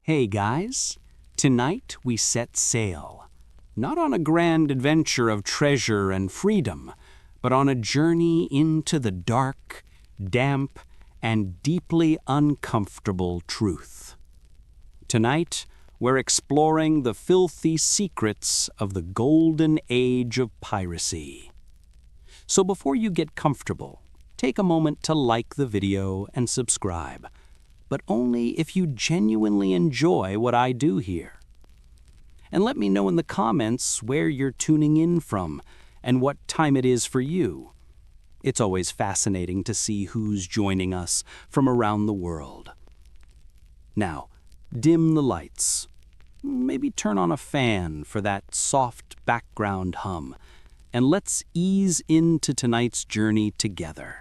Hey guys, tonight we set sail, not on a grand adventure of treasure and freedom, but on a journey into the dark, damp, and deeply uncomfortable truth. Tonight, we're exploring the filthy secrets of the Golden Age of Piracy. So before you get comfortable, take a moment to like the video and subscribe, but only if you genuinely enjoy what I do here. And let me know in the comments where you're tuning in from and what time it is for you. It's always fascinating to see who's joining us from around the world. Now, dim the lights. Maybe turn on a fan for that soft background hum, and let's ease into tonight's journey together.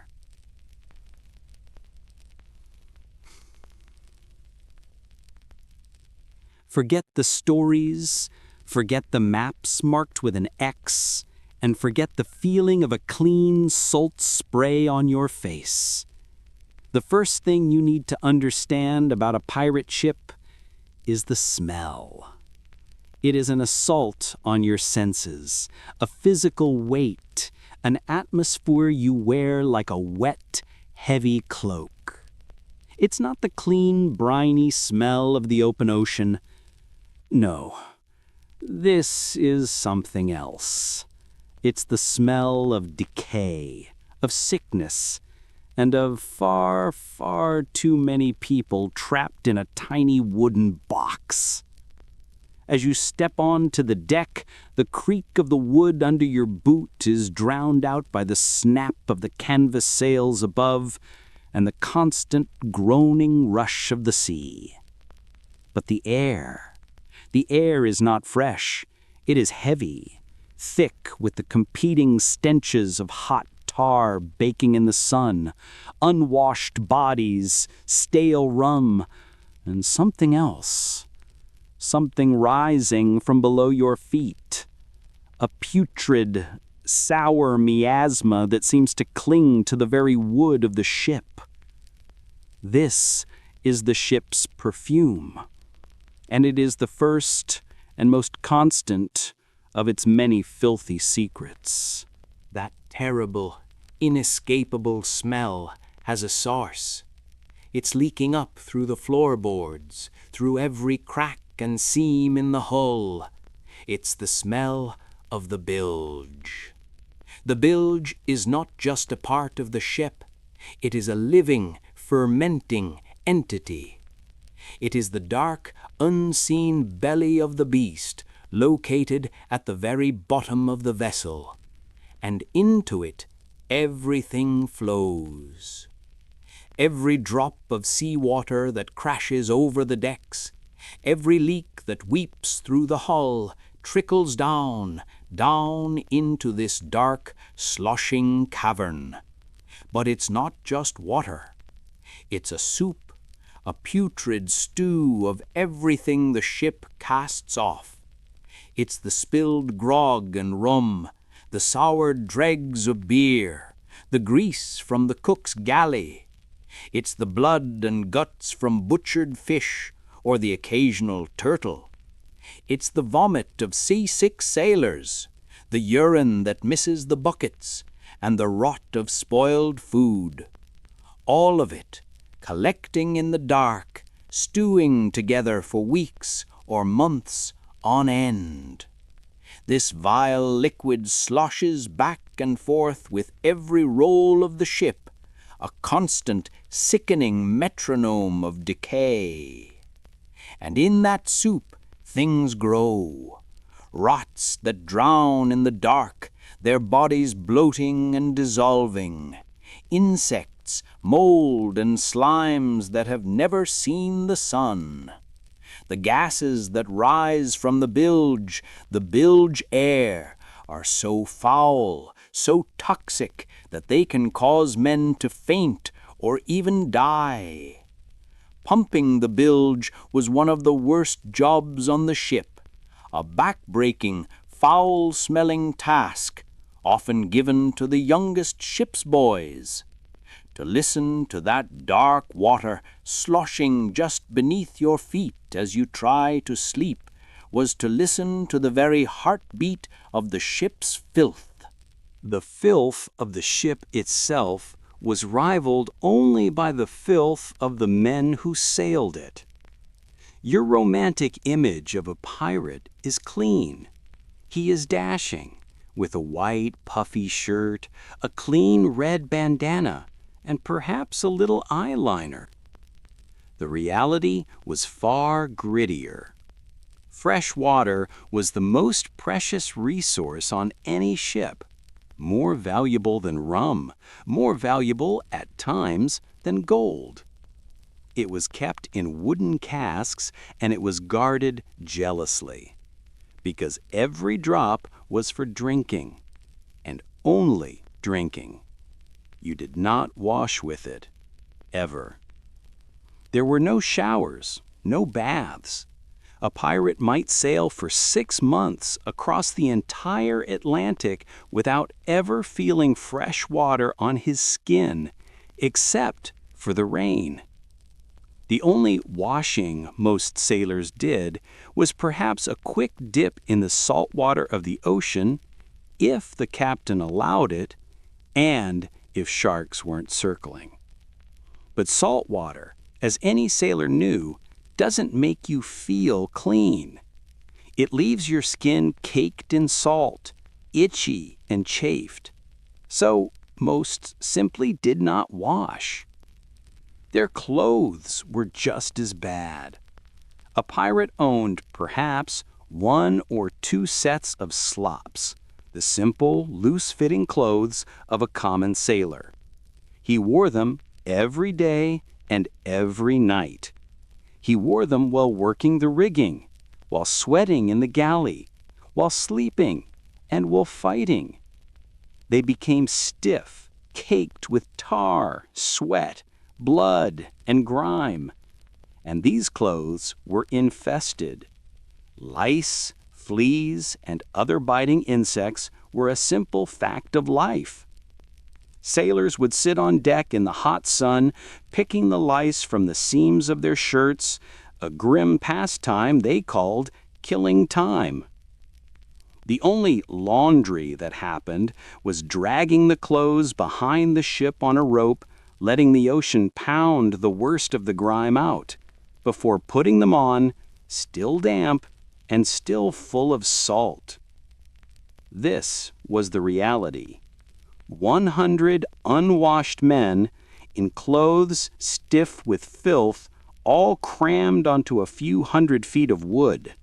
Forget the stories, forget the maps marked with an X, and forget the feeling of a clean salt spray on your face. The first thing you need to understand about a pirate ship is the smell. It is an assault on your senses, a physical weight, an atmosphere you wear like a wet, heavy cloak. It's not the clean, briny smell of the open ocean. No, this is something else. It's the smell of decay, of sickness, and of far, far too many people trapped in a tiny wooden box. As you step onto the deck, the creak of the wood under your boot is drowned out by the snap of the canvas sails above and the constant groaning rush of the sea. But the air is not fresh. It is heavy, thick with the competing stenches of hot tar baking in the sun, unwashed bodies, stale rum, and something else. Something rising from below your feet. A putrid, sour miasma that seems to cling to the very wood of the ship. This is the ship's perfume, and it is the first and most constant of its many filthy secrets. That terrible, inescapable smell has a source. It's leaking up through the floorboards, through every crack and seam in the hull. It's the smell of the bilge. The bilge is not just a part of the ship. It is a living, fermenting entity. It is the dark, unseen belly of the beast, located at the very bottom of the vessel. And into it, everything flows. Every drop of seawater that crashes over the decks, every leak that weeps through the hull, trickles down into this dark, sloshing cavern. But it's not just water. It's a soup, a putrid stew of everything the ship casts off. It's the spilled grog and rum, the soured dregs of beer, the grease from the cook's galley. It's the blood and guts from butchered fish or the occasional turtle. It's the vomit of seasick sailors, the urine that misses the buckets, and the rot of spoiled food. All of it, collecting in the dark, stewing together for weeks or months on end. This vile liquid sloshes back and forth with every roll of the ship, a constant, sickening metronome of decay. And in that soup, things grow. Rots that drown in the dark, their bodies bloating and dissolving. Insects, mold, and slimes that have never seen the sun. The gases that rise from the bilge air, are so foul, so toxic, that they can cause men to faint or even die. Pumping the bilge was one of the worst jobs on the ship, a back-breaking, foul-smelling task, often given to the youngest ship's boys. To listen to that dark water sloshing just beneath your feet as you try to sleep was to listen to the very heartbeat of the ship's filth. The filth of the ship itself was rivaled only by the filth of the men who sailed it. Your romantic image of a pirate is clean. He is dashing, with a white, puffy shirt, a clean red bandana, and perhaps a little eyeliner. The reality was far grittier. Fresh water was the most precious resource on any ship, more valuable than rum, more valuable at times than gold. It was kept in wooden casks and it was guarded jealously, because every drop was for drinking, and only drinking. You did not wash with it, ever. There were no showers, no baths. A pirate might sail for 6 months across the entire Atlantic without ever feeling fresh water on his skin, except for the rain. The only washing most sailors did was perhaps a quick dip in the salt water of the ocean, if the captain allowed it, and if sharks weren't circling. But salt water, as any sailor knew, doesn't make you feel clean. It leaves your skin caked in salt, itchy and chafed. So most simply did not wash. Their clothes were just as bad. A pirate owned perhaps 1 or 2 sets of slops, the simple, loose-fitting clothes of a common sailor. He wore them every day and every night. He wore them while working the rigging, while sweating in the galley, while sleeping, and while fighting. They became stiff, caked with tar, sweat, blood, and grime. And these clothes were infested. Lice, fleas, and other biting insects were a simple fact of life. Sailors would sit on deck in the hot sun, picking the lice from the seams of their shirts, a grim pastime they called killing time. The only laundry that happened was dragging the clothes behind the ship on a rope, letting the ocean pound the worst of the grime out, before putting them on, still damp and still full of salt. This was the reality. 100 unwashed men, in clothes stiff with filth, all crammed onto a few 100 feet of wood.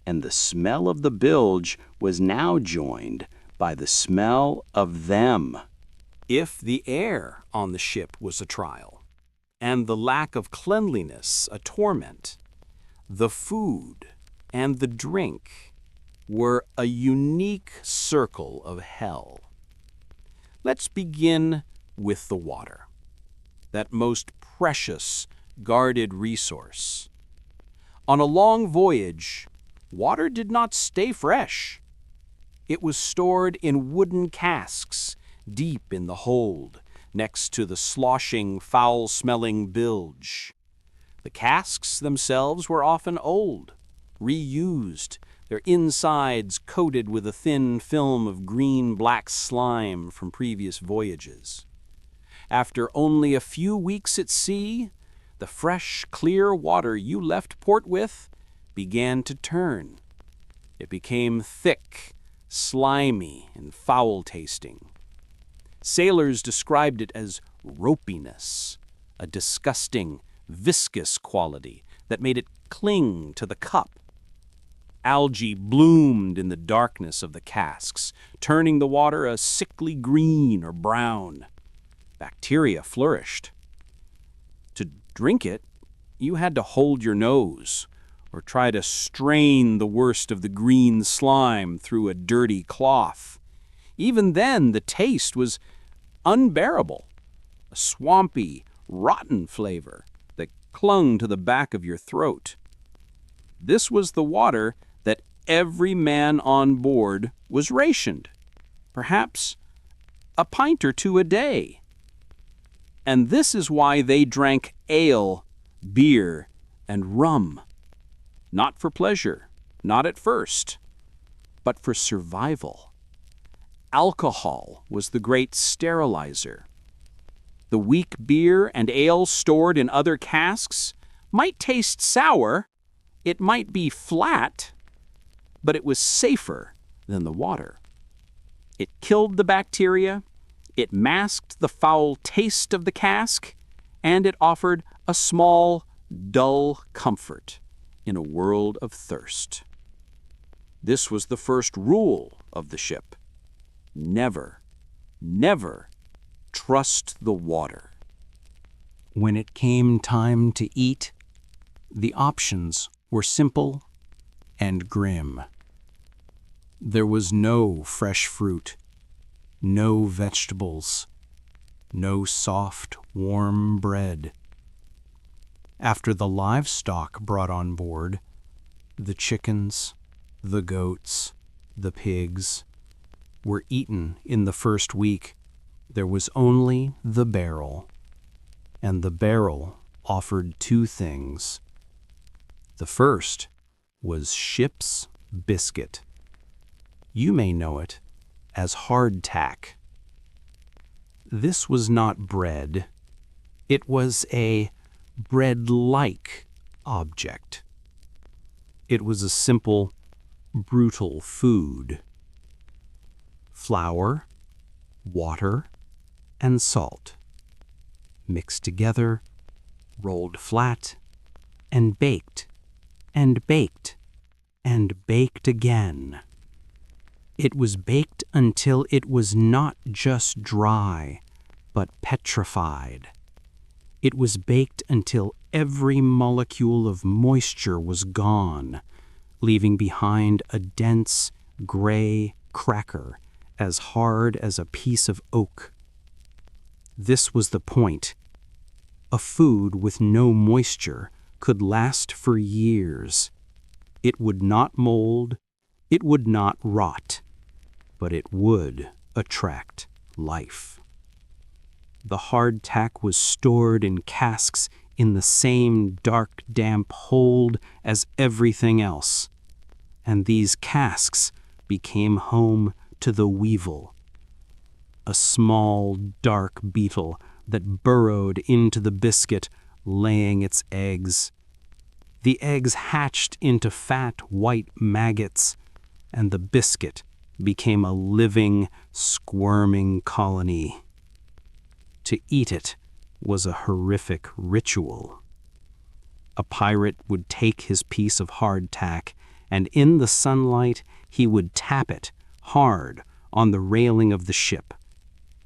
And the smell of the bilge was now joined by the smell of them. If the air on the ship was a trial, and the lack of cleanliness a torment, the food and the drink were a unique circle of hell. Let's begin with the water, that most precious, guarded resource. On a long voyage, water did not stay fresh. It was stored in wooden casks, deep in the hold, next to the sloshing, foul-smelling bilge. The casks themselves were often old, reused, their insides coated with a thin film of green-black slime from previous voyages. After only a few weeks at sea, the fresh, clear water you left port with began to turn. It became thick, slimy, and foul-tasting. Sailors described it as ropiness, a disgusting, viscous quality that made it cling to the cup. Algae bloomed in the darkness of the casks, turning the water a sickly green or brown. Bacteria flourished. To drink it, you had to hold your nose or try to strain the worst of the green slime through a dirty cloth. Even then, the taste was unbearable, a swampy, rotten flavor that clung to the back of your throat. This was the water that every man on board was rationed, perhaps a pint or 2 a day. And this is why they drank ale, beer, and rum. Not for pleasure, not at first, but for survival. Alcohol was the great sterilizer. The weak beer and ale stored in other casks might taste sour, it might be flat, but it was safer than the water. It killed the bacteria, it masked the foul taste of the cask, and it offered a small, dull comfort in a world of thirst. This was the first rule of the ship. Never, never trust the water. When it came time to eat, the options were simple and grim. There was no fresh fruit, no vegetables, no soft, warm bread. After the livestock brought on board, the chickens, the goats, the pigs, were eaten in the first week, there was only the barrel. And the barrel offered two things. The first was ship's biscuit. You may know it as hardtack. This was not bread. It was a bread-like object. It was a simple, brutal food. Flour, water, and salt, mixed together, rolled flat, and baked, and baked, and baked again. It was baked until it was not just dry, but petrified. It was baked until every molecule of moisture was gone, leaving behind a dense, gray cracker as hard as a piece of oak. This was the point. A food with no moisture could last for years. It would not mold, it would not rot, but it would attract life. The hardtack was stored in casks in the same dark, damp hold as everything else, and these casks became home to the weevil, a small, dark beetle that burrowed into the biscuit, laying its eggs. The eggs hatched into fat, white maggots, and the biscuit became a living, squirming colony. To eat it was a horrific ritual. A pirate would take his piece of hardtack, and in the sunlight he would tap it hard on the railing of the ship.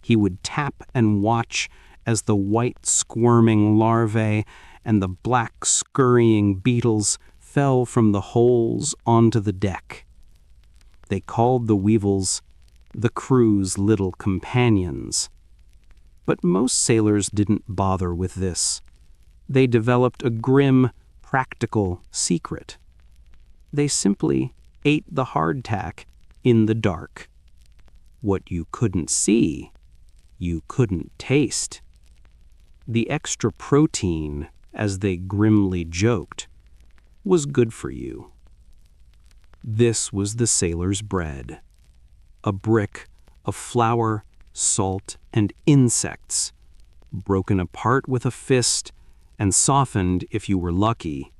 He would tap and watch as the white squirming larvae and the black scurrying beetles fell from the holes onto the deck. They called the weevils the crew's little companions. But most sailors didn't bother with this. They developed a grim, practical secret. They simply ate the hardtack in the dark. What you couldn't see, you couldn't taste. The extra protein, as they grimly joked, was good for you. This was the sailor's bread, a brick of flour, salt, and insects, broken apart with a fist and softened, if you were lucky,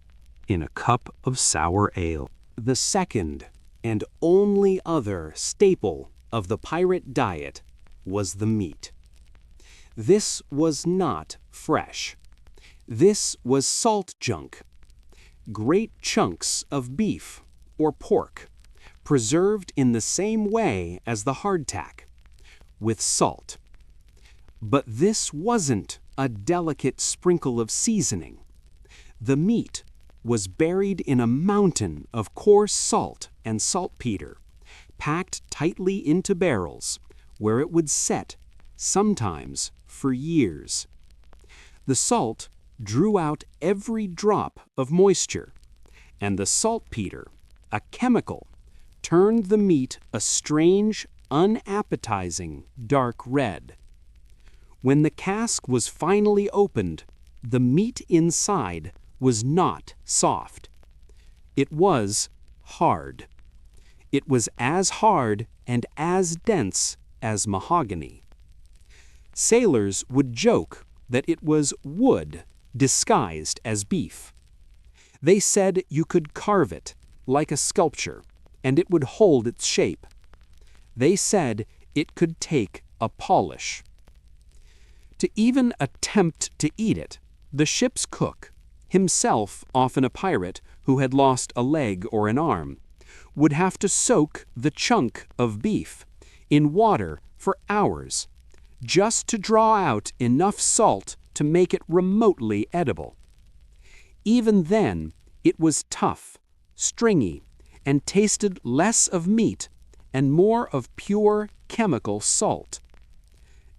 in a cup of sour ale. The second and only other staple of the pirate diet was the meat. This was not fresh. This was salt junk, great chunks of beef or pork, preserved in the same way as the hardtack, with salt. But this wasn't a delicate sprinkle of seasoning. The meat was buried in a mountain of coarse salt and saltpeter, packed tightly into barrels, where it would set, sometimes for years. The salt drew out every drop of moisture, and the saltpeter, a chemical, turned the meat a strange, unappetizing dark red. When the cask was finally opened, the meat inside was not soft. It was hard. It was as hard and as dense as mahogany. Sailors would joke that it was wood disguised as beef. They said you could carve it like a sculpture, and it would hold its shape. They said it could take a polish. To even attempt to eat it, the ship's cook, himself often a pirate who had lost a leg or an arm, would have to soak the chunk of beef in water for hours, just to draw out enough salt to make it remotely edible. Even then, it was tough, stringy, and tasted less of meat and more of pure chemical salt.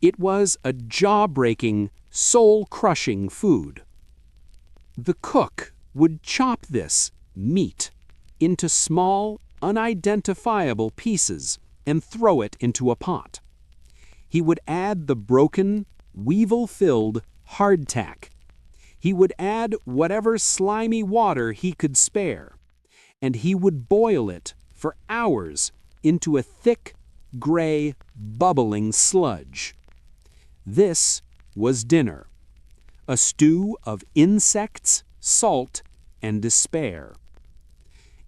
It was a jaw-breaking, soul-crushing food. The cook would chop this meat into small, unidentifiable pieces and throw it into a pot. He would add the broken, weevil-filled hardtack. He would add whatever slimy water he could spare, and he would boil it for hours into a thick, gray, bubbling sludge. This was dinner, a stew of insects, salt, and despair.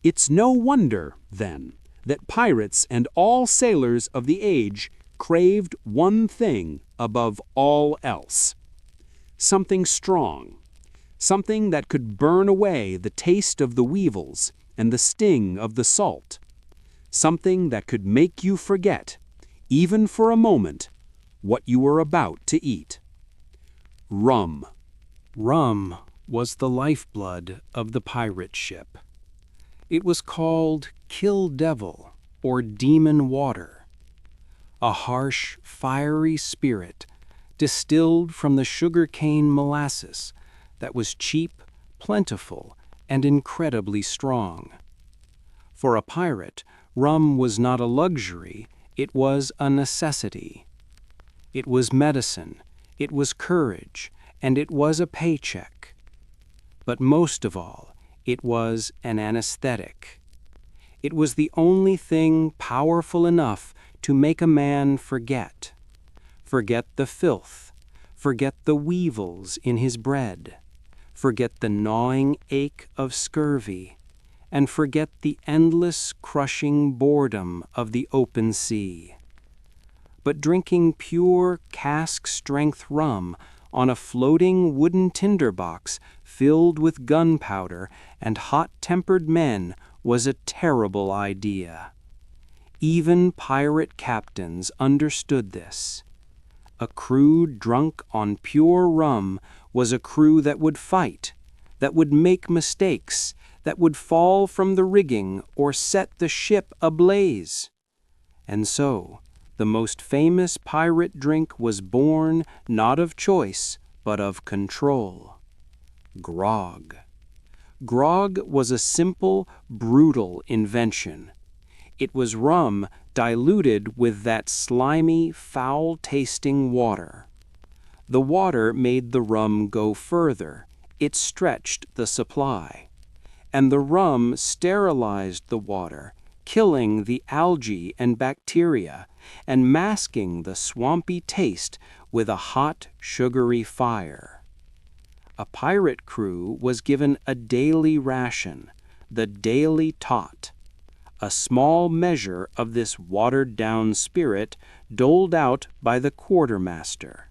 It's no wonder, then, that pirates and all sailors of the age craved one thing above all else: something strong, something that could burn away the taste of the weevils and the sting of the salt, something that could make you forget, even for a moment, what you were about to eat. Rum. Rum was the lifeblood of the pirate ship. It was called Kill Devil or Demon Water, a harsh, fiery spirit distilled from the sugarcane molasses that was cheap, plentiful, and incredibly strong. For a pirate, rum was not a luxury, it was a necessity. It was medicine, it was courage, and it was a paycheck. But most of all, it was an anesthetic. It was the only thing powerful enough to make a man forget. Forget the filth, forget the weevils in his bread, forget the gnawing ache of scurvy, and forget the endless crushing boredom of the open sea. But drinking pure cask-strength rum on a floating wooden tinderbox filled with gunpowder and hot-tempered men was a terrible idea. Even pirate captains understood this. A crew drunk on pure rum was a crew that would fight, that would make mistakes, that would fall from the rigging or set the ship ablaze. And so, the most famous pirate drink was born not of choice, but of control. Grog. Grog was a simple, brutal invention. It was rum diluted with that slimy, foul-tasting water. The water made the rum go further. It stretched the supply. And the rum sterilized the water, killing the algae and bacteria, and masking the swampy taste with a hot, sugary fire. A pirate crew was given a daily ration, the daily tot, a small measure of this watered-down spirit doled out by the quartermaster,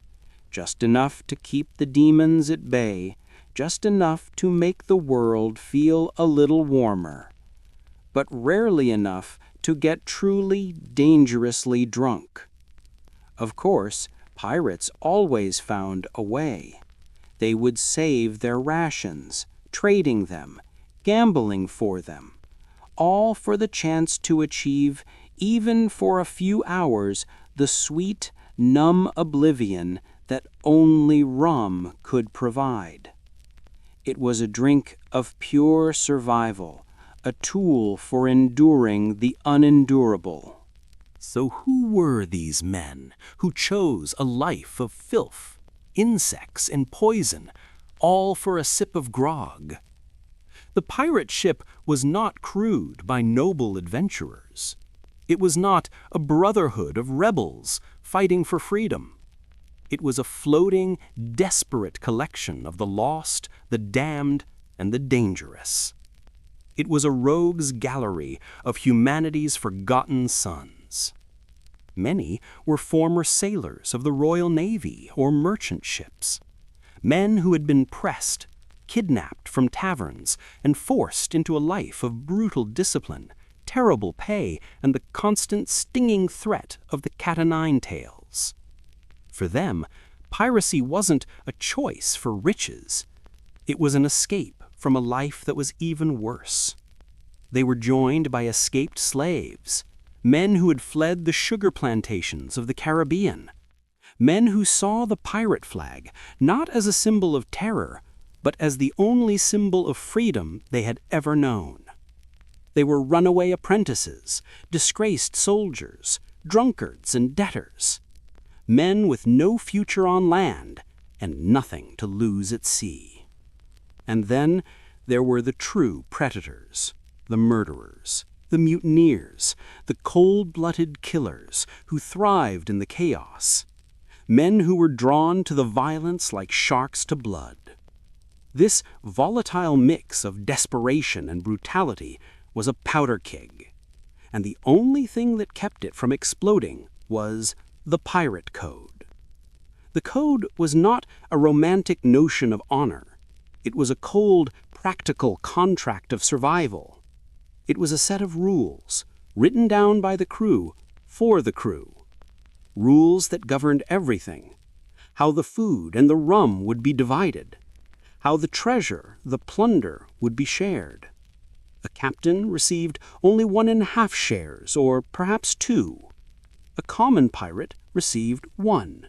just enough to keep the demons at bay, just enough to make the world feel a little warmer, but rarely enough to get truly dangerously drunk. Of course, pirates always found a way. They would save their rations, trading them, gambling for them, all for the chance to achieve, even for a few hours, the sweet, numb oblivion that only rum could provide. It was a drink of pure survival, a tool for enduring the unendurable. So who were these men who chose a life of filth, insects, and poison, all for a sip of grog? The pirate ship was not crewed by noble adventurers. It was not a brotherhood of rebels fighting for freedom. It was a floating, desperate collection of the lost, the damned, and the dangerous. It was a rogues' gallery of humanity's forgotten sons. Many were former sailors of the Royal Navy or merchant ships, men who had been pressed, kidnapped from taverns, and forced into a life of brutal discipline, terrible pay, and the constant stinging threat of the cat-o'-nine-tails. For them, piracy wasn't a choice for riches. It was an escape from a life that was even worse. They were joined by escaped slaves, men who had fled the sugar plantations of the Caribbean, men who saw the pirate flag not as a symbol of terror, but as the only symbol of freedom they had ever known. They were runaway apprentices, disgraced soldiers, drunkards and debtors, men with no future on land and nothing to lose at sea. And then there were the true predators, the murderers, the mutineers, the cold-blooded killers who thrived in the chaos, men who were drawn to the violence like sharks to blood. This volatile mix of desperation and brutality was a powder keg, and the only thing that kept it from exploding was the pirate code. The code was not a romantic notion of honor. It was a cold, practical contract of survival. It was a set of rules, written down by the crew, for the crew. Rules that governed everything: how the food and the rum would be divided, how the treasure, the plunder, would be shared. A captain received only 1.5 shares, or perhaps 2. A common pirate received 1.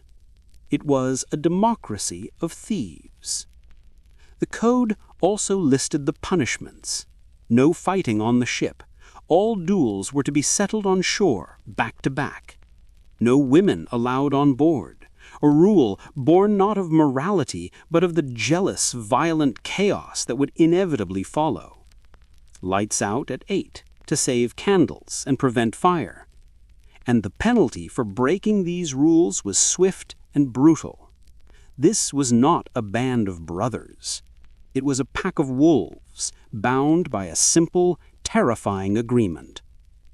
It was a democracy of thieves. The code also listed the punishments. No fighting on the ship. All duels were to be settled on shore, back to back. No women allowed on board. A rule born not of morality, but of the jealous, violent chaos that would inevitably follow. Lights out at 8 to save candles and prevent fire. And the penalty for breaking these rules was swift and brutal. This was not a band of brothers. It was a pack of wolves, bound by a simple, terrifying agreement: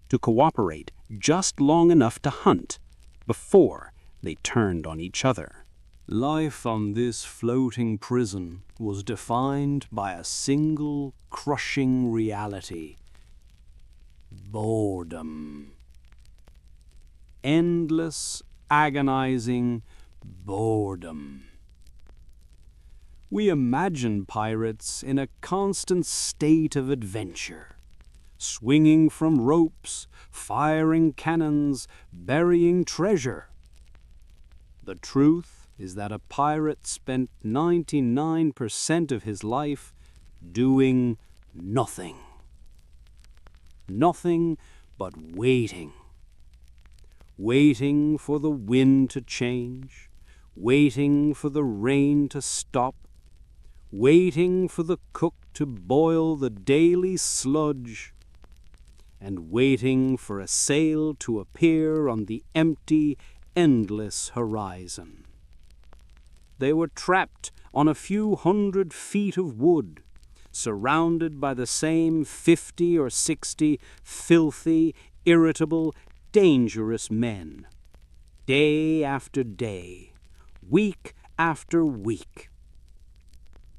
to cooperate just long enough to hunt before they turned on each other. Life on this floating prison was defined by a single, crushing reality: boredom. Endless, agonizing boredom. We imagine pirates in a constant state of adventure, swinging from ropes, firing cannons, burying treasure. The truth is that a pirate spent 99% of his life doing nothing. Nothing but waiting. Waiting for the wind to change, waiting for the rain to stop, waiting for the cook to boil the daily sludge, and waiting for a sail to appear on the empty, endless horizon. They were trapped on a few 100 feet of wood, surrounded by the same 50 or 60 filthy, irritable, dangerous men, day after day, week after week.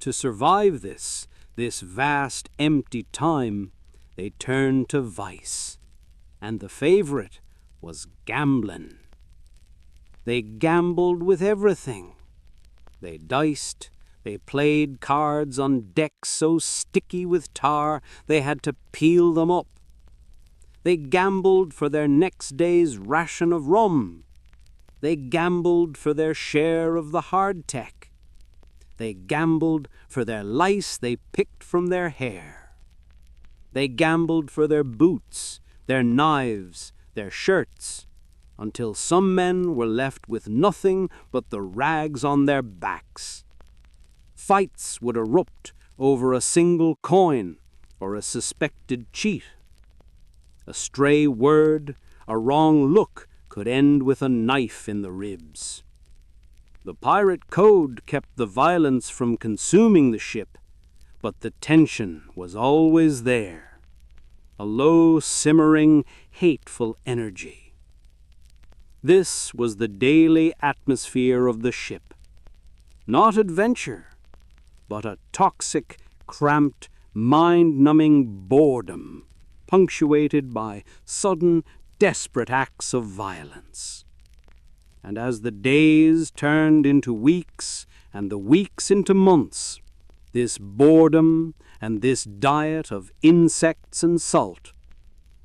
To survive this vast empty time, they turned to vice, and the favorite was gambling. They gambled with everything. They diced, they played cards on decks so sticky with tar they had to peel them up. They gambled for their next day's ration of rum. They gambled for their share of the hardtack. They gambled for their lice they picked from their hair. They gambled for their boots, their knives, their shirts, until some men were left with nothing but the rags on their backs. Fights would erupt over a single coin or a suspected cheat. A stray word, a wrong look could end with a knife in the ribs. The pirate code kept the violence from consuming the ship, but the tension was always there, a low, simmering, hateful energy. This was the daily atmosphere of the ship. Not adventure, but a toxic, cramped, mind-numbing boredom, punctuated by sudden, desperate acts of violence. And as the days turned into weeks and the weeks into months, this boredom and this diet of insects and salt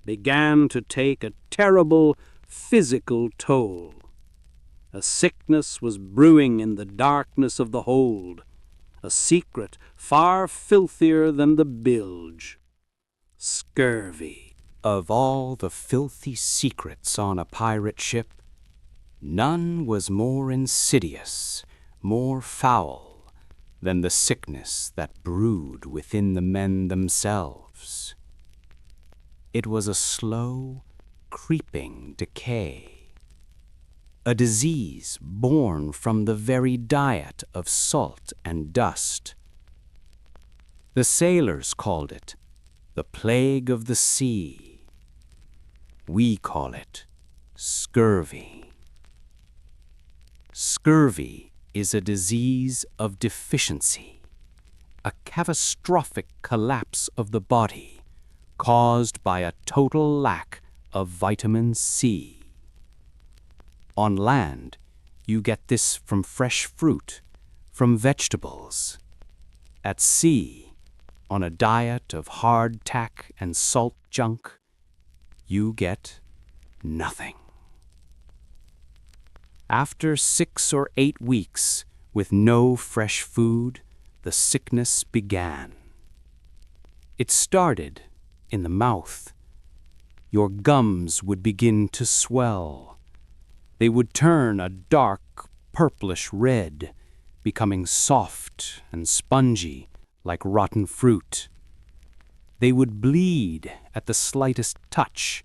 began to take a terrible physical toll. A sickness was brewing in the darkness of the hold, a secret far filthier than the bilge. Scurvy. Of all the filthy secrets on a pirate ship, none was more insidious, more foul, than the sickness that brewed within the men themselves. It was a slow, creeping decay, a disease born from the very diet of salt and dust. The sailors called it the plague of the sea. We call it scurvy. Scurvy is a disease of deficiency, a catastrophic collapse of the body caused by a total lack of vitamin C. On land, you get this from fresh fruit, from vegetables. At sea, on a diet of hardtack and salt junk, you get nothing. After 6 or 8 weeks with no fresh food, the sickness began. It started in the mouth. Your gums would begin to swell. They would turn a dark, purplish red, becoming soft and spongy like rotten fruit. They would bleed at the slightest touch.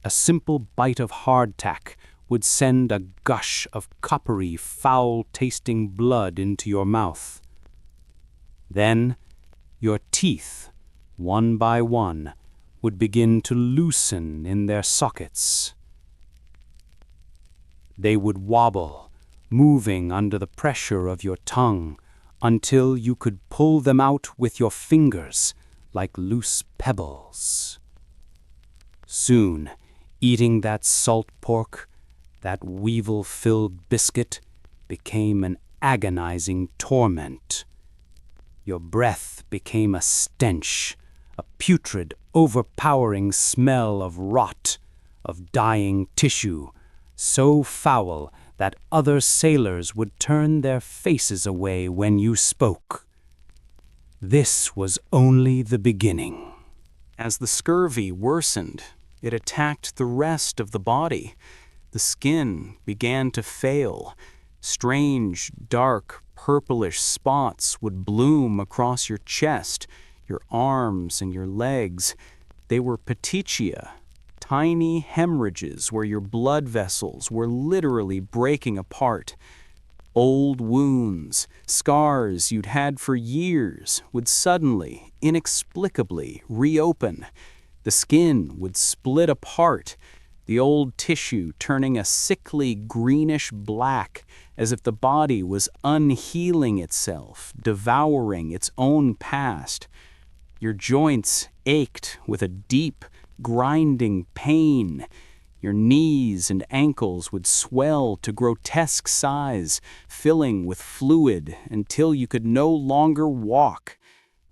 A simple bite of hardtack would send a gush of coppery, foul-tasting blood into your mouth. Then your teeth, one by one, would begin to loosen in their sockets. They would wobble, moving under the pressure of your tongue, until you could pull them out with your fingers like loose pebbles. Soon, eating that salt pork, that weevil-filled biscuit, became an agonizing torment. Your breath became a stench, a putrid, overpowering smell of rot, of dying tissue, so foul that other sailors would turn their faces away when you spoke. This was only the beginning. As the scurvy worsened, it attacked the rest of the body. The skin began to fail. Strange, dark, purplish spots would bloom across your chest, your arms, and your legs. They were petechia, tiny hemorrhages where your blood vessels were literally breaking apart. Old wounds, scars you'd had for years, would suddenly, inexplicably reopen. The skin would split apart, the old tissue turning a sickly greenish black, as if the body was unhealing itself, devouring its own past. Your joints ached with a deep, grinding pain. Your knees and ankles would swell to grotesque size, filling with fluid until you could no longer walk.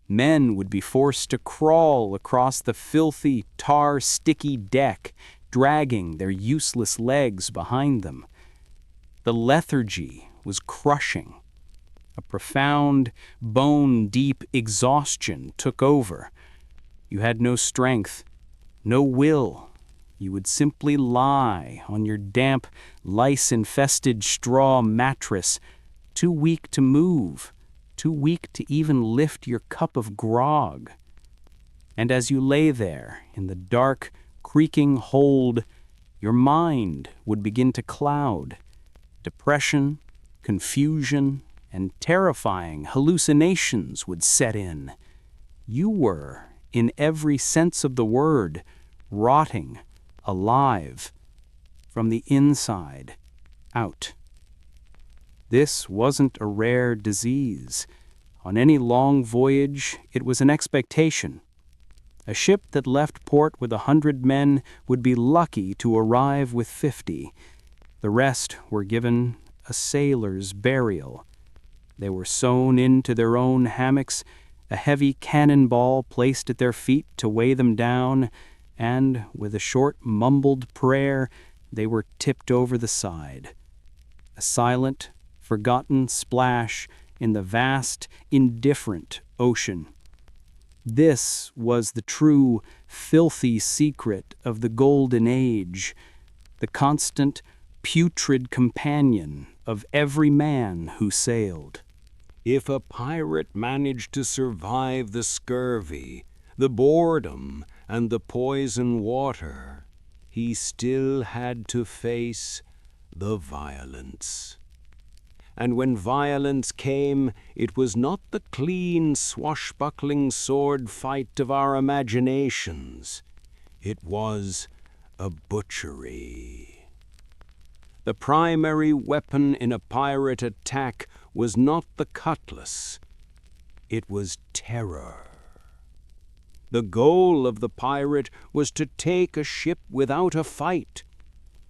Men would be forced to crawl across the filthy, tar-sticky deck, dragging their useless legs behind them. The lethargy was crushing. A profound, bone-deep exhaustion took over. You had no strength, no will, You would simply lie on your damp, lice-infested straw mattress, too weak to move, too weak to even lift your cup of grog. And as you lay there in the dark, creaking hold, your mind would begin to cloud. Depression, confusion, and terrifying hallucinations would set in. You were, in every sense of the word, rotting, alive, from the inside out. This wasn't a rare disease. On any long voyage, it was an expectation. A ship that left port with 100 men would be lucky to arrive with 50. The rest were given a sailor's burial. They were sewn into their own hammocks, a heavy cannonball placed at their feet to weigh them down, and, with a short mumbled prayer, they were tipped over the side. A silent, forgotten splash in the vast, indifferent ocean. This was the true, filthy secret of the Golden Age, the constant, putrid companion of every man who sailed. If a pirate managed to survive the scurvy, the boredom, and the poison water, he still had to face the violence. And when violence came, it was not the clean, swashbuckling sword fight of our imaginations. It was a butchery. The primary weapon in a pirate attack was not the cutlass. It was terror. The goal of the pirate was to take a ship without a fight.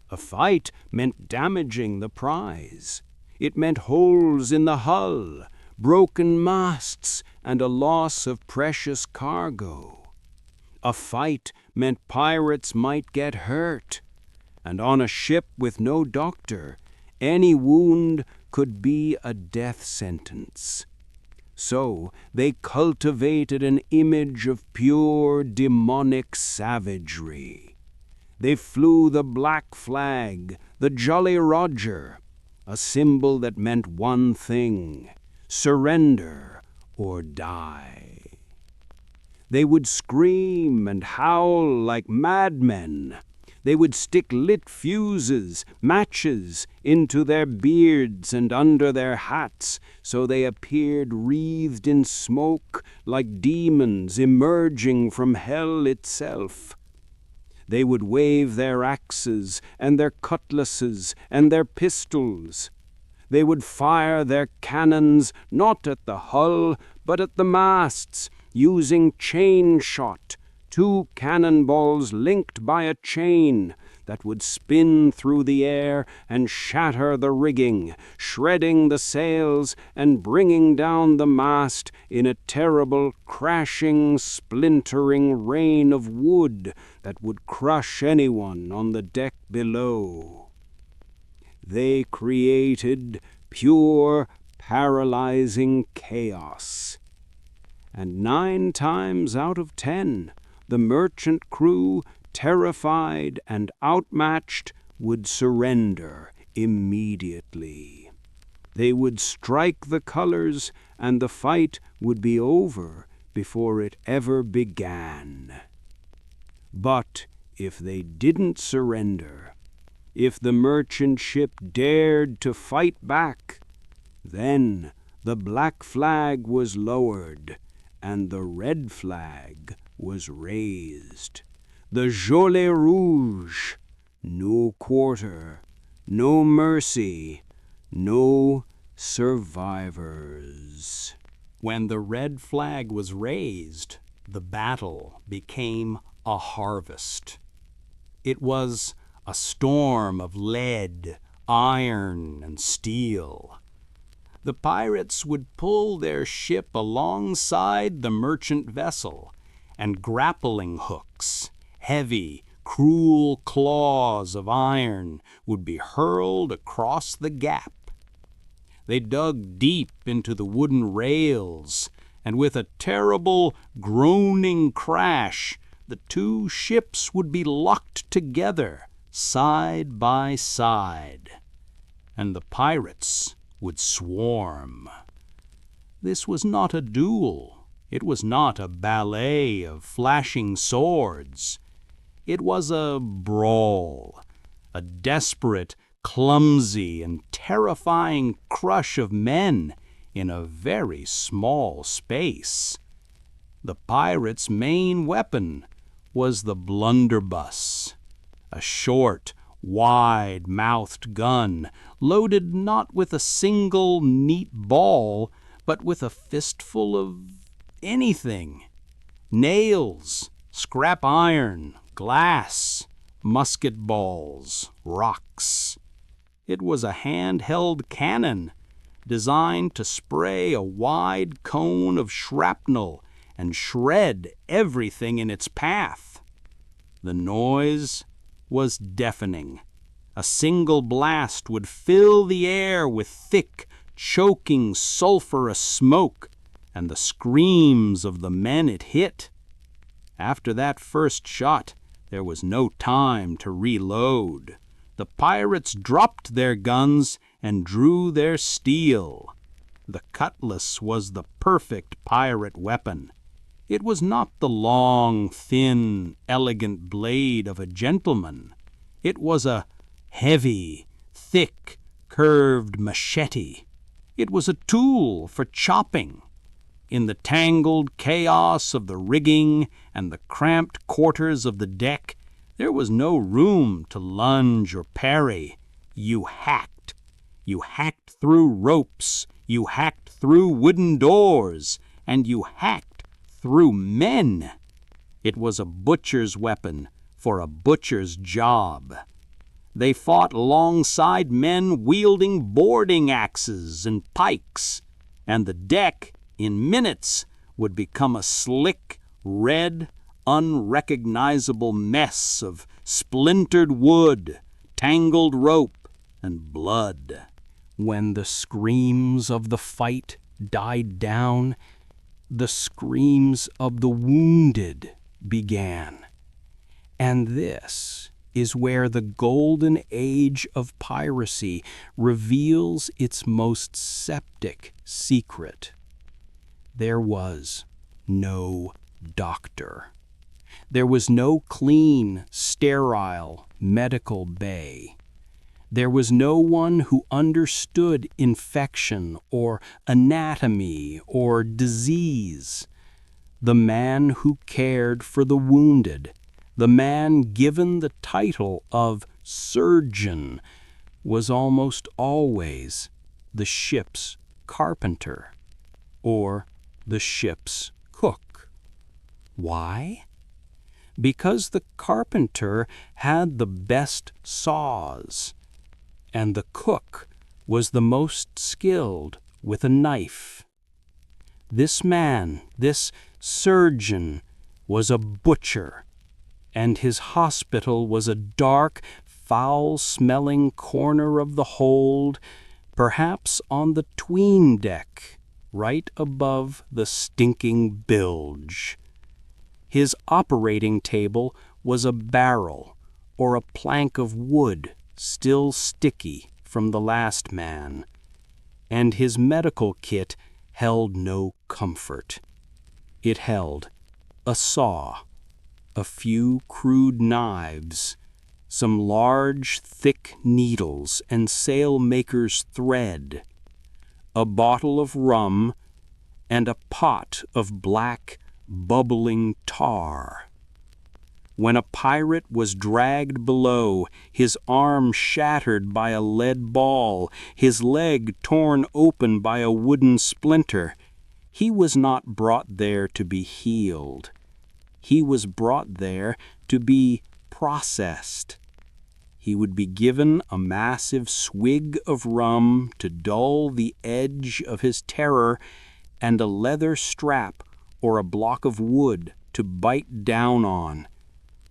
A fight meant damaging the prize. It meant holes in the hull, broken masts, and a loss of precious cargo. A fight meant pirates might get hurt, and on a ship with no doctor, any wound could be a death sentence. So they cultivated an image of pure demonic savagery. They flew the black flag, the Jolly Roger, a symbol that meant one thing: surrender or die. They would scream and howl like madmen. They would stick lit fuses, matches, into their beards and under their hats, so they appeared wreathed in smoke like demons emerging from hell itself. They would wave their axes and their cutlasses and their pistols. They would fire their cannons not at the hull, but at the masts, using chain shot, 2 cannonballs linked by a chain that would spin through the air and shatter the rigging, shredding the sails and bringing down the mast in a terrible, crashing, splintering rain of wood that would crush anyone on the deck below. They created pure, paralyzing chaos. And 9 times out of 10, the merchant crew, terrified and outmatched, would surrender immediately. They would strike the colors, and the fight would be over before it ever began. But if they didn't surrender, if the merchant ship dared to fight back, then the black flag was lowered and the red flag was raised. The Jolet Rouge, no quarter, no mercy, no survivors. When the red flag was raised, the battle became a harvest. It was a storm of lead, iron, and steel. The pirates would pull their ship alongside the merchant vessel, and grappling hooks, heavy, cruel claws of iron, would be hurled across the gap. They dug deep into the wooden rails, and with a terrible, groaning crash, the two ships would be locked together, side by side, and the pirates would swarm. This was not a duel. It was not a ballet of flashing swords. It was a brawl, a desperate, clumsy, and terrifying crush of men in a very small space. The pirates' main weapon was the blunderbuss, a short, wide-mouthed gun loaded not with a single neat ball, but with a fistful of anything: nails, scrap iron, glass, musket balls, rocks. It was a hand-held cannon designed to spray a wide cone of shrapnel and shred everything in its path. The noise was deafening. A single blast would fill the air with thick, choking, sulphurous smoke, and the screams of the men it hit. After that first shot, there was no time to reload. The pirates dropped their guns and drew their steel. The cutlass was the perfect pirate weapon. It was not the long, thin, elegant blade of a gentleman. It was a heavy, thick, curved machete. It was a tool for chopping. In the tangled chaos of the rigging and the cramped quarters of the deck, there was no room to lunge or parry. You hacked. You hacked through ropes. You hacked through wooden doors. And you hacked through men. It was a butcher's weapon for a butcher's job. They fought alongside men wielding boarding axes and pikes, and the deck, in minutes, would become a slick, red, unrecognizable mess of splintered wood, tangled rope, and blood. When the screams of the fight died down, the screams of the wounded began. And this is where the Golden Age of Piracy reveals its most septic secret. There was no doctor. There was no clean, sterile medical bay. There was no one who understood infection or anatomy or disease. The man who cared for the wounded, the man given the title of surgeon, was almost always the ship's carpenter or the ship's cook. Why? Because the carpenter had the best saws, and the cook was the most skilled with a knife. This man, this surgeon, was a butcher, and his hospital was a dark, foul-smelling corner of the hold, perhaps on the 'tween deck, right above the stinking bilge. His operating table was a barrel or a plank of wood still sticky from the last man, and his medical kit held no comfort. It held a saw, a few crude knives, some large, thick needles and sailmaker's thread, a bottle of rum, and a pot of black, bubbling tar. When a pirate was dragged below, his arm shattered by a lead ball, his leg torn open by a wooden splinter, he was not brought there to be healed. He was brought there to be processed. He would be given a massive swig of rum to dull the edge of his terror, and a leather strap or a block of wood to bite down on,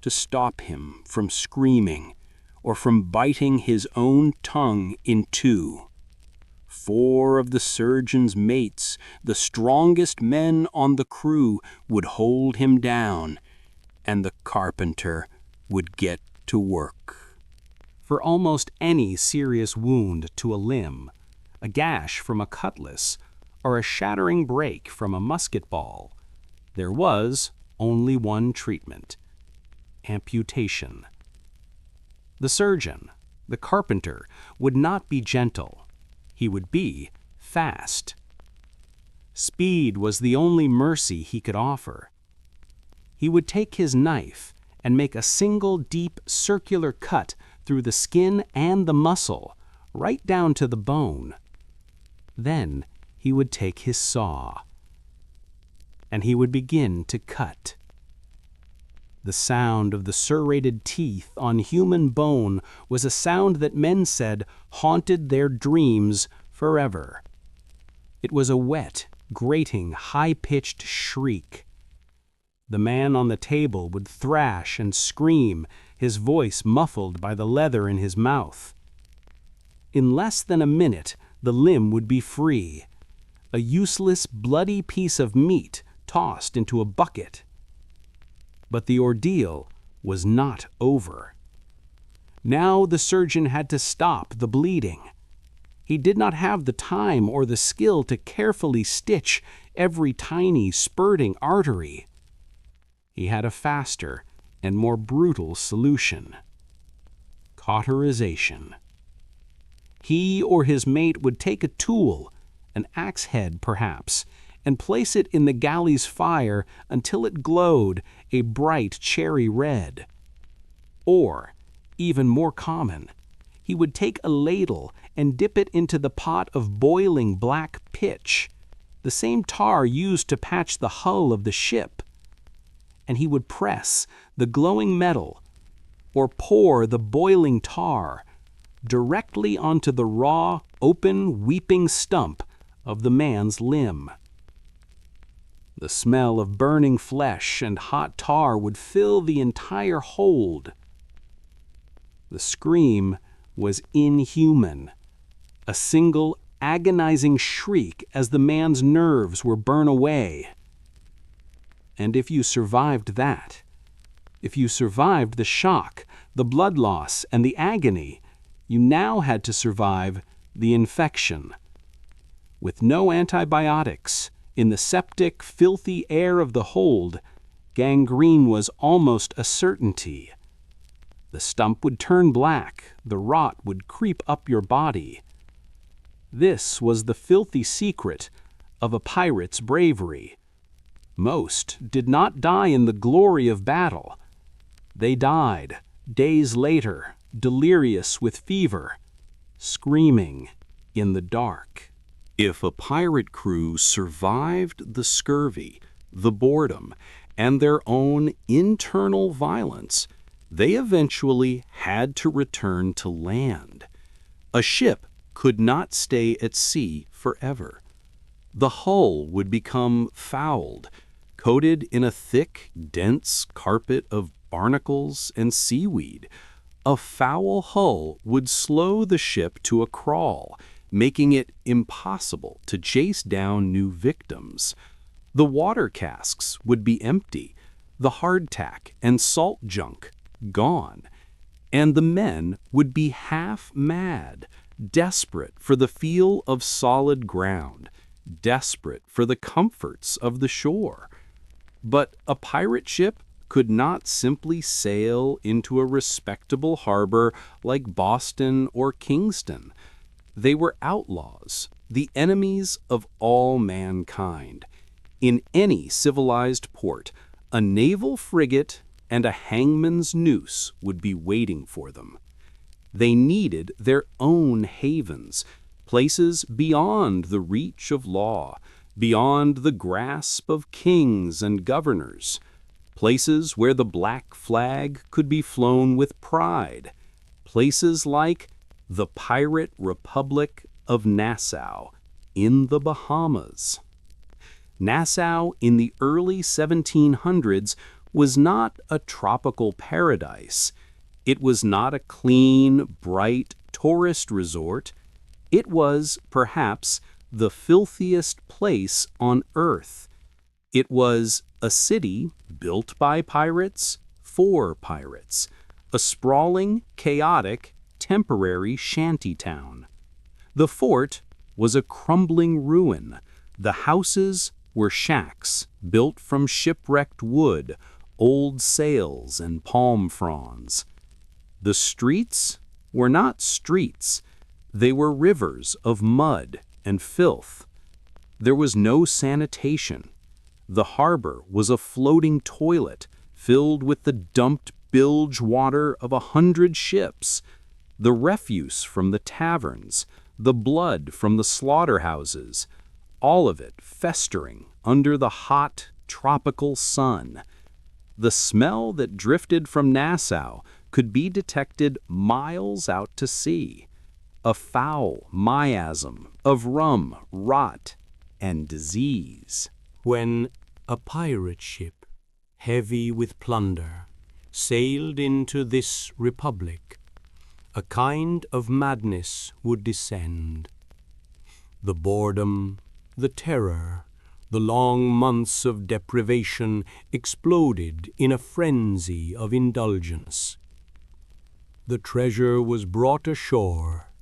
to stop him from screaming or from biting his own tongue in two. 4 of the surgeon's mates, the strongest men on the crew, would hold him down, and the carpenter would get to work. For almost any serious wound to a limb, a gash from a cutlass, or a shattering break from a musket ball, there was only one treatment: amputation. The surgeon, the carpenter, would not be gentle. He would be fast. Speed was the only mercy he could offer. He would take his knife and make a single deep circular cut through the skin and the muscle, right down to the bone. Then he would take his saw, and he would begin to cut. The sound of the serrated teeth on human bone was a sound that men said haunted their dreams forever. It was a wet, grating, high-pitched shriek. The man on the table would thrash and scream, his voice muffled by the leather in his mouth. In less than a minute, the limb would be free, a useless, bloody piece of meat tossed into a bucket. But the ordeal was not over. Now the surgeon had to stop the bleeding. He did not have the time or the skill to carefully stitch every tiny, spurting artery. He had a faster and more brutal solution: cauterization. He or his mate would take a tool, an axe head perhaps, and place it in the galley's fire until it glowed a bright cherry red. Or, even more common, he would take a ladle and dip it into the pot of boiling black pitch, the same tar used to patch the hull of the ship. And he would press the glowing metal, or pour the boiling tar, directly onto the raw, open, weeping stump of the man's limb. The smell of burning flesh and hot tar would fill the entire hold. The scream was inhuman, a single agonizing shriek as the man's nerves were burned away. And if you survived that, if you survived the shock, the blood loss, and the agony, you now had to survive the infection. With no antibiotics, in the septic, filthy air of the hold, gangrene was almost a certainty. The stump would turn black, the rot would creep up your body. This was the filthy secret of a pirate's bravery. Most did not die in the glory of battle. They died, days later, delirious with fever, screaming in the dark. If a pirate crew survived the scurvy, the boredom, and their own internal violence, they eventually had to return to land. A ship could not stay at sea forever. The hull would become fouled, coated in a thick, dense carpet of barnacles and seaweed. A foul hull would slow the ship to a crawl, making it impossible to chase down new victims. The water casks would be empty, the hardtack and salt junk gone, and the men would be half mad, desperate for the feel of solid ground, desperate for the comforts of the shore. But a pirate ship could not simply sail into a respectable harbor like Boston or Kingston. They were outlaws, the enemies of all mankind. In any civilized port, a naval frigate and a hangman's noose would be waiting for them. They needed their own havens, places beyond the reach of law, beyond the grasp of kings and governors, places where the black flag could be flown with pride, places like the Pirate Republic of Nassau in the Bahamas. Nassau in the early 1700s was not a tropical paradise. It was not a clean, bright tourist resort. It was, perhaps, the filthiest place on earth. It was A city built by pirates for pirates. A sprawling, chaotic, temporary shanty town. The fort was a crumbling ruin. The houses were shacks built from shipwrecked wood, old sails and palm fronds. The streets were not streets. They were rivers of mud and filth. There was no sanitation. The harbor was a floating toilet filled with the dumped bilge water of 100 ships, the refuse from the taverns, the blood from the slaughterhouses, all of it festering under the hot, tropical sun. The smell that drifted from Nassau could be detected miles out to sea. A foul miasm of rum, rot, and disease. When a pirate ship, heavy with plunder, sailed into this republic, a kind of madness would descend. The boredom, the terror, the long months of deprivation exploded in a frenzy of indulgence. The treasure was brought ashore,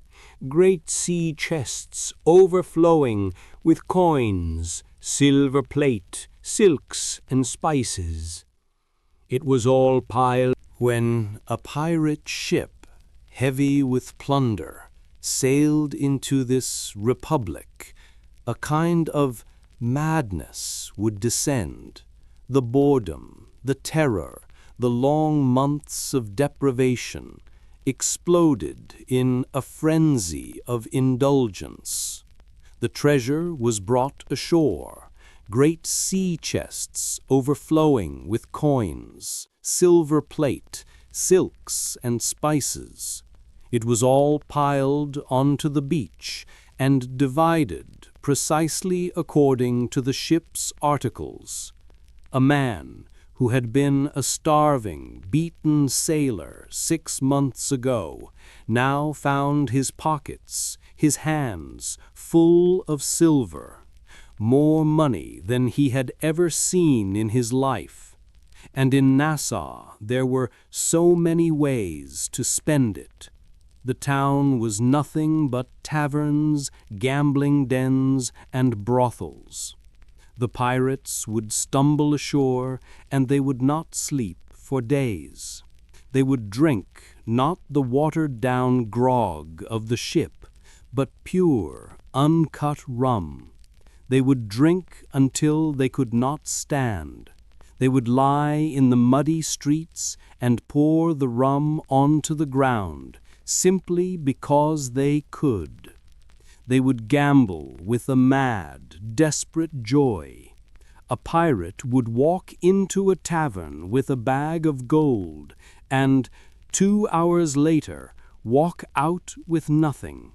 great sea chests overflowing with coins, silver plate, silks, and spices. It was all piled when a pirate ship, heavy with plunder, sailed into this republic. A kind of madness would descend. The boredom, the terror, the long months of deprivation exploded in a frenzy of indulgence. The treasure was brought ashore, great sea chests overflowing with coins, silver plate, silks, and spices. It was all piled onto the beach and divided precisely according to the ship's articles. A man who had been a starving, beaten sailor 6 months ago, now found his pockets, his hands full of silver, more money than he had ever seen in his life. And in Nassau there were so many ways to spend it. The town was nothing but taverns, gambling dens, and brothels. The pirates would stumble ashore, and they would not sleep for days. They would drink not the watered-down grog of the ship, but pure, uncut rum. They would drink until they could not stand. They would lie in the muddy streets and pour the rum onto the ground, simply because they could. They would gamble with a mad, desperate joy. A pirate would walk into a tavern with a bag of gold and, 2 hours later, walk out with nothing.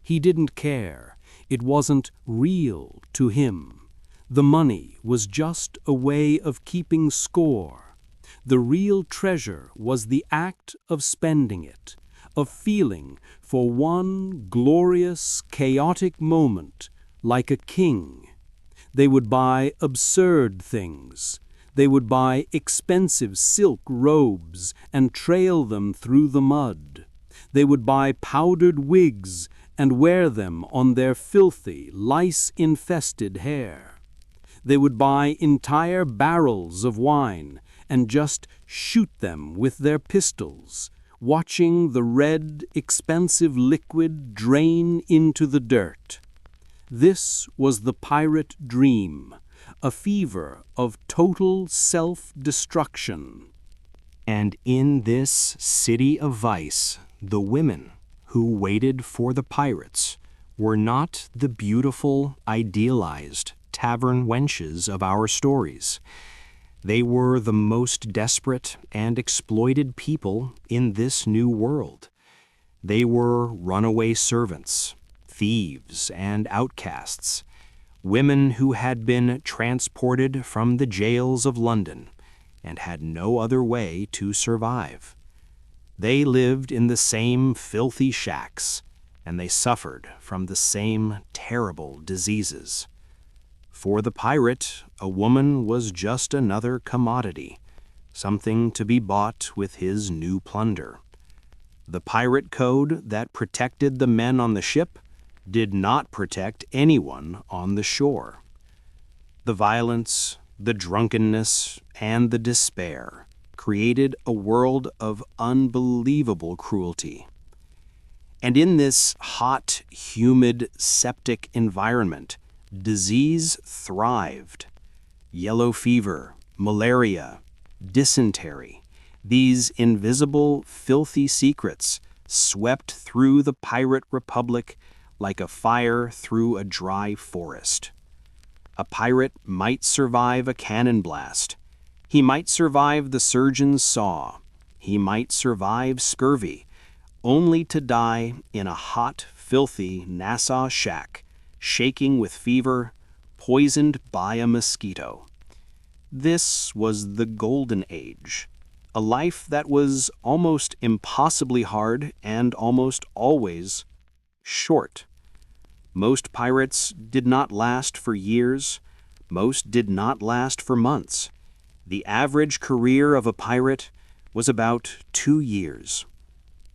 He didn't care. It wasn't real to him. The money was just a way of keeping score. The real treasure was the act of spending it, of feeling for one glorious, chaotic moment like a king. They would buy absurd things. They would buy expensive silk robes and trail them through the mud. They would buy powdered wigs and wear them on their filthy, lice-infested hair. They would buy entire barrels of wine and just shoot them with their pistols, watching the red, expensive liquid drain into the dirt. This was the pirate dream, a fever of total self-destruction. And in this city of vice, the women who waited for the pirates were not the beautiful, idealized tavern wenches of our stories. They were the most desperate and exploited people in this new world. They were runaway servants, thieves, and outcasts, women who had been transported from the jails of London and had no other way to survive. They lived in the same filthy shacks, and they suffered from the same terrible diseases. For the pirate, a woman was just another commodity, something to be bought with his new plunder. The pirate code that protected the men on the ship did not protect anyone on the shore. The violence, the drunkenness, and the despair created a world of unbelievable cruelty. And in this hot, humid, septic environment, disease thrived. Yellow fever, malaria, dysentery, these invisible, filthy secrets swept through the pirate republic like a fire through a dry forest. A pirate might survive a cannon blast. He might survive the surgeon's saw. He might survive scurvy, only to die in a hot, filthy Nassau shack, shaking with fever, poisoned by a mosquito. This was the Golden Age, a life that was almost impossibly hard and almost always short. Most pirates did not last for years. Most did not last for months. The average career of a pirate was about 2 years.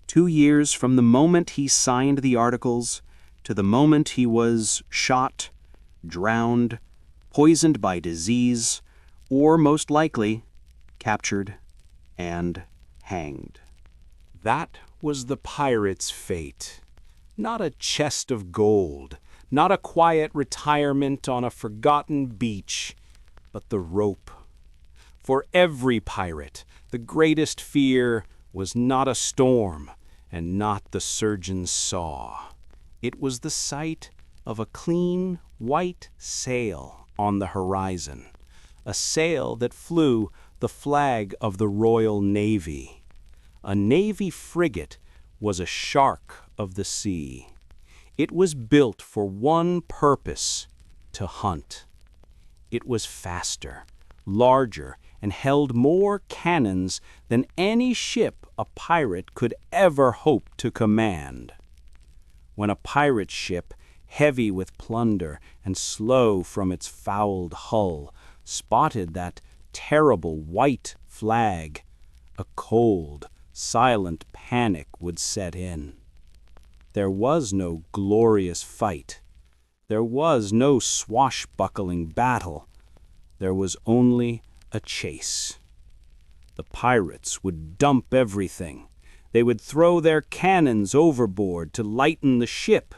2 years from the moment he signed the articles to the moment he was shot, drowned, poisoned by disease, or most likely captured and hanged. That was the pirate's fate. Not a chest of gold, not a quiet retirement on a forgotten beach, but the rope. For every pirate, the greatest fear was not a storm and not the surgeon's saw. It was the sight of a clean, white sail on the horizon, a sail that flew the flag of the Royal Navy. A Navy frigate was a shark of the sea. It was built for one purpose: to hunt. It was faster, larger, and held more cannons than any ship a pirate could ever hope to command. When a pirate ship, heavy with plunder and slow from its fouled hull, spotted that terrible white flag, a cold, silent panic would set in. There was no glorious fight. There was no swashbuckling battle. There was only a chase. The pirates would dump everything. They would throw their cannons overboard to lighten the ship.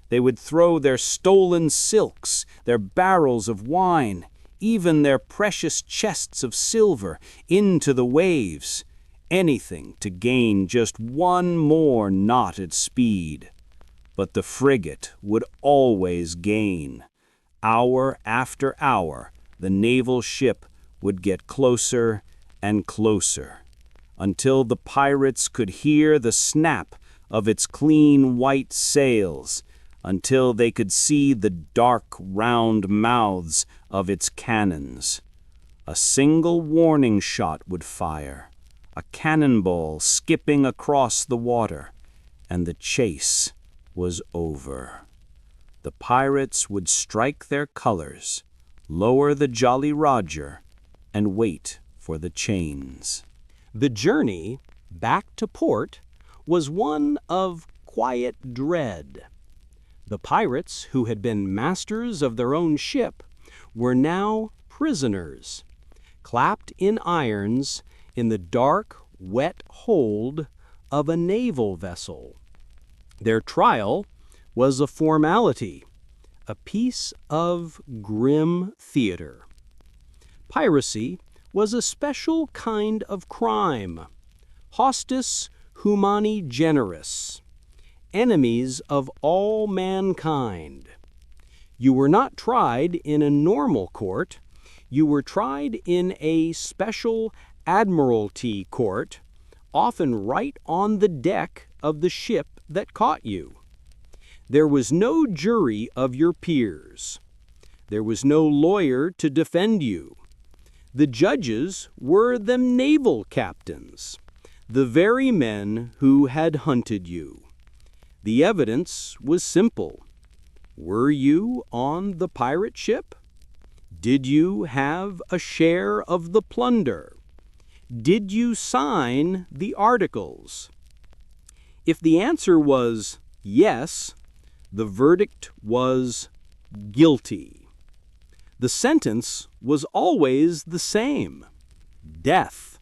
They would throw their stolen silks, their barrels of wine, even their precious chests of silver into the waves, anything to gain just one more knot at speed. But the frigate would always gain. Hour after hour, the naval ship would get closer and closer, until the pirates could hear the snap of its clean white sails, until they could see the dark round mouths of its cannons. A single warning shot would fire, a cannonball skipping across the water, and the chase was over. The pirates would strike their colors, lower the Jolly Roger, and wait for the chains. The journey back to port was one of quiet dread. The pirates, who had been masters of their own ship, were now prisoners, clapped in irons in the dark, wet hold of a naval vessel. Their trial was a formality, a piece of grim theater. Piracy was a special kind of crime, hostis humani generis, enemies of all mankind. You were not tried in a normal court. You were tried in a special admiralty court, often right on the deck of the ship that caught you. There was no jury of your peers. There was no lawyer to defend you. The judges were the naval captains, the very men who had hunted you. The evidence was simple. Were you on the pirate ship? Did you have a share of the plunder? Did you sign the articles? If the answer was yes, the verdict was guilty. The sentence was always the same: death,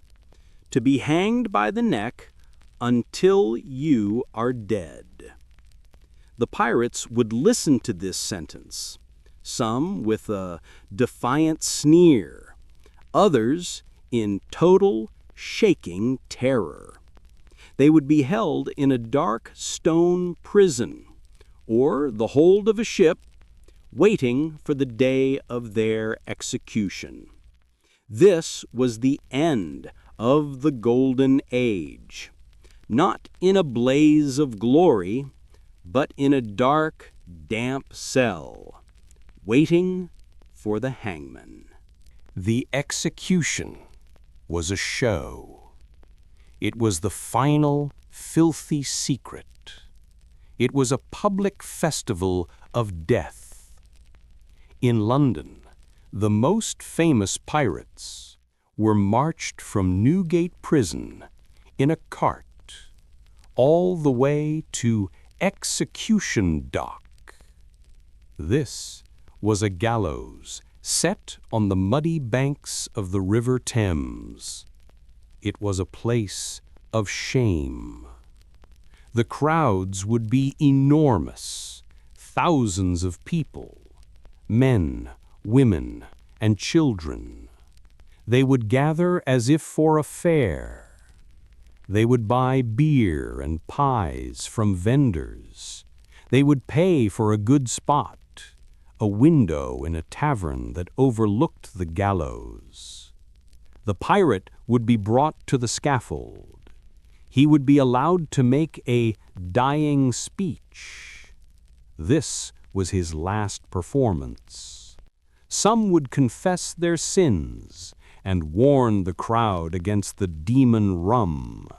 to be hanged by the neck until you are dead. The pirates would listen to this sentence, some with a defiant sneer, others in total, shaking terror. They would be held in a dark stone prison or the hold of a ship, waiting for the day of their execution. This was the end of the Golden Age, not in a blaze of glory, but in a dark, damp cell, waiting for the hangman. The execution was a show. It was the final, filthy secret. It was a public festival of death. In London, the most famous pirates were marched from Newgate Prison in a cart all the way to Execution Dock. This was a gallows set on the muddy banks of the River Thames. It was a place of shame. The crowds would be enormous, thousands of people, men, women, and children. They would gather as if for a fair. They would buy beer and pies from vendors. They would pay for a good spot, a window in a tavern that overlooked the gallows. The pirate would be brought to the scaffold. He would be allowed to make a dying speech. This was his last performance. Some would confess their sins and warn the crowd against the demon rum.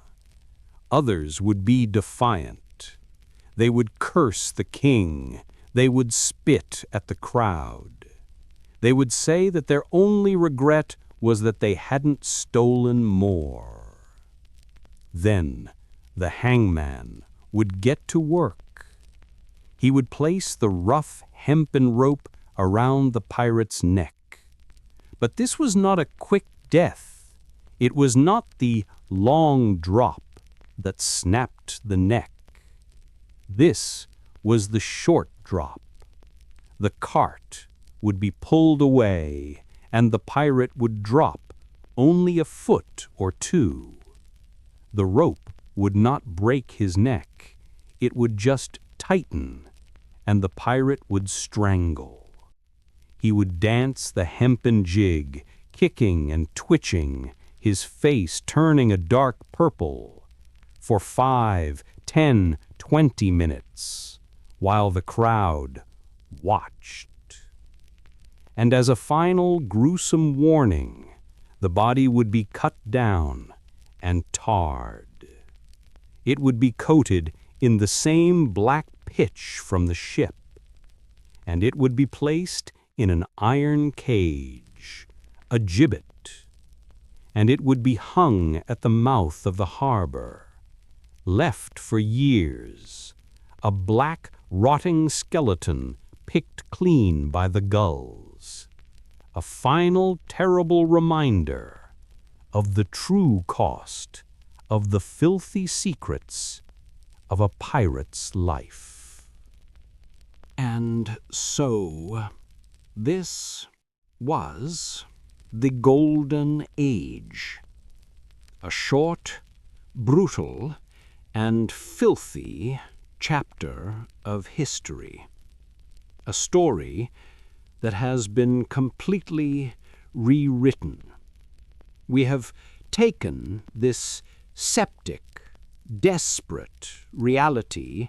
Others would be defiant. They would curse the king. They would spit at the crowd. They would say that their only regret was that they hadn't stolen more. Then the hangman would get to work. He would place the rough hempen rope around the pirate's neck. But this was not a quick death. It was not the long drop that snapped the neck. This was the short drop. The cart would be pulled away, and the pirate would drop only a foot or two. The rope would not break his neck. It would just tighten, and the pirate would strangle. He would dance the hempen jig, kicking and twitching, his face turning a dark purple, for 5, 10, 20 minutes, while the crowd watched. And as a final gruesome warning, the body would be cut down and tarred. It would be coated in the same black pitch from the ship, and it would be placed in an iron cage, a gibbet, and it would be hung at the mouth of the harbor, left for years, a black, rotting skeleton picked clean by the gulls, a final terrible reminder of the true cost of the filthy secrets of a pirate's life. And so, this was the Golden Age, a short, brutal, and filthy chapter of history, a story that has been completely rewritten. We have taken this septic, desperate reality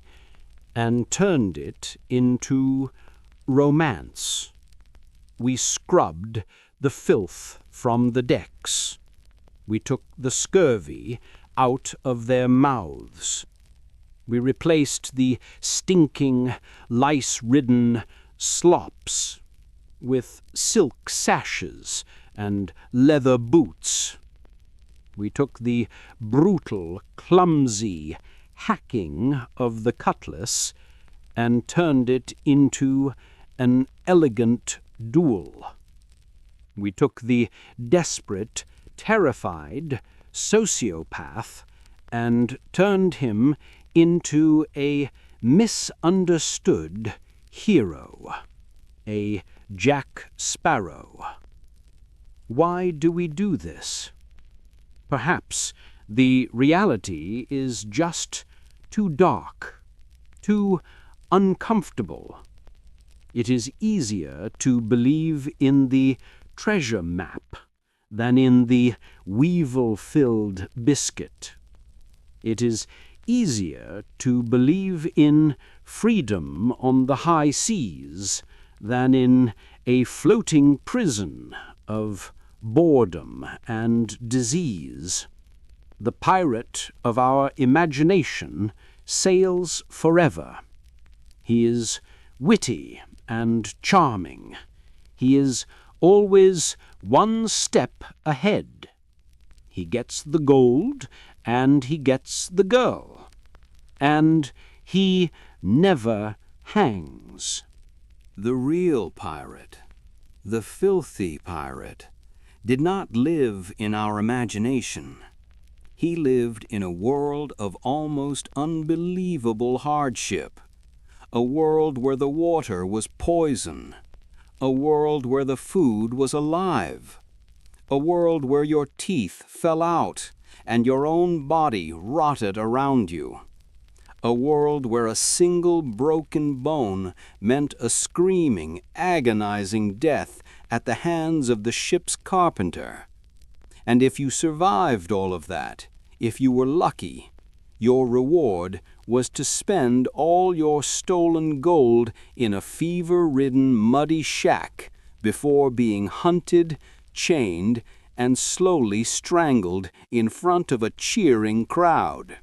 and turned it into romance. We scrubbed the filth from the decks. We took the scurvy out of their mouths. We replaced the stinking, lice-ridden slops with silk sashes and leather boots. We took the brutal, clumsy hacking of the cutlass and turned it into an elegant duel. We took the desperate, terrified sociopath and turned him into a misunderstood hero, a Jack Sparrow. Why do we do this? Perhaps the reality is just too dark, too uncomfortable. It is easier to believe in the treasure map than in the weevil-filled biscuit. It is easier to believe in freedom on the high seas than in a floating prison of boredom and disease. The pirate of our imagination sails forever. He is witty and charming. He is always one step ahead. He gets the gold and he gets the girl. And he never hangs. The real pirate, the filthy pirate, did not live in our imagination. He lived in a world of almost unbelievable hardship, a world where the water was poison, a world where the food was alive, a world where your teeth fell out and your own body rotted around you, a world where a single broken bone meant a screaming, agonizing death at the hands of the ship's carpenter. And if you survived all of that, if you were lucky, your reward was to spend all your stolen gold in a fever-ridden, muddy shack before being hunted, chained, and slowly strangled in front of a cheering crowd.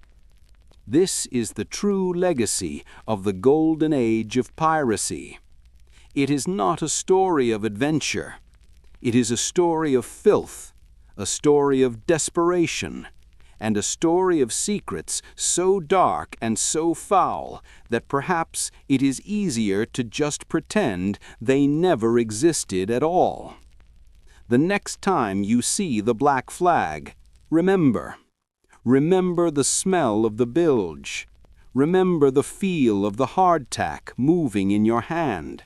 This is the true legacy of the Golden Age of Piracy. It is not a story of adventure. It is a story of filth, a story of desperation, and a story of secrets so dark and so foul that perhaps it is easier to just pretend they never existed at all. The next time you see the black flag, remember the smell of the bilge. Remember the feel of the hardtack moving in your hand.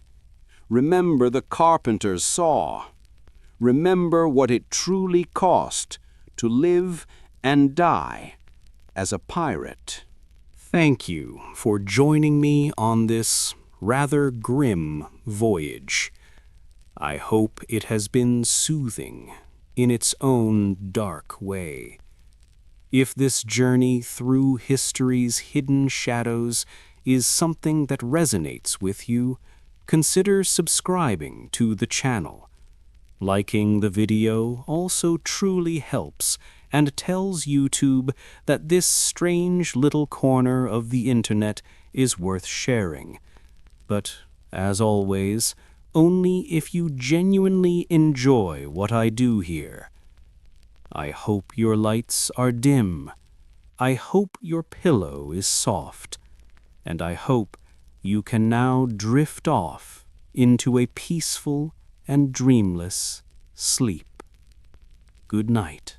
Remember the carpenter's saw. Remember what it truly cost to live and die as a pirate. Thank you for joining me on this rather grim voyage. I hope it has been soothing in its own dark way. If this journey through history's hidden shadows is something that resonates with you, consider subscribing to the channel. Liking the video also truly helps and tells YouTube that this strange little corner of the internet is worth sharing. But, as always, only if you genuinely enjoy what I do here. I hope your lights are dim. I hope your pillow is soft. And I hope you can now drift off into a peaceful and dreamless sleep. Good night.